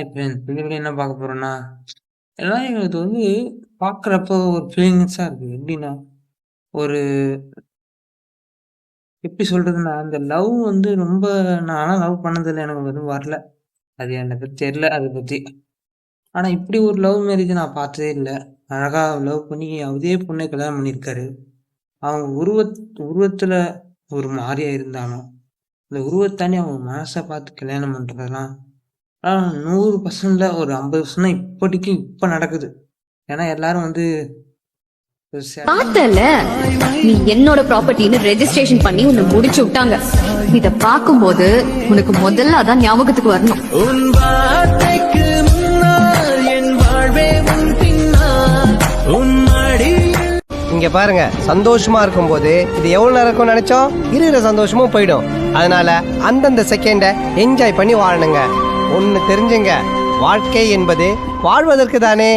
இப்ப இந்த வீடியோல என்ன பார்க்க போறோம்னா, எல்லாம் இது வந்து பார்க்குறப்போ ஒரு ஃபீலிங்ஸா இருக்கு. எப்படின்னா, ஒரு எப்படி சொல்றதுன்னா, அந்த லவ் வந்து ரொம்ப நான்லாம் லவ் பண்ணதில்ல. எனக்கு எதுவும் வரல. அது எனக்கு தெரியல அத பத்தி. ஆனா இப்படி ஒரு லவ் மேரேஜ் நான் பார்த்ததே இல்ல. அழகா லவ் பண்ணி அதே பொண்ண கல்யாணம் பண்ணியிருக்காரு. அவங்க உருவத்துல ஒரு மாரியா இருந்தாலும், அந்த உருவத்த தாண்டி அவங்க மனச பார்த்து கல்யாணம் பண்றதெல்லாம் 100%ல ஒரு 50% தான் இப்போதைக்கு இப்ப நடக்குது. ஏன்னா எல்லாரும் வந்து பார்த்தல நீ என்னோட ப்ராப்பர்ட்டின்னு ரெஜிஸ்ட்ரேஷன் பண்ணி உன்னை முடிச்சு விட்டாங்க. இத பாக்கும்போது உனக்கு முதல்ல அதான் ஞாபகத்துக்கு வரணும். இங்க பாருங்க, சந்தோஷமா இருக்கும் போது இது எவ்வளவு நேரம் இருக்கும்னு நினைச்சோம், இருக்கிற சந்தோஷமும் போயிடும். அதனால அந்தந்த செகண்ட என்ஜாய் பண்ணி வாழணுங்க. ஒன்னு தெரிஞ்சுங்க, வாழ்க்கை என்பது வாழ்வதற்கு தானே.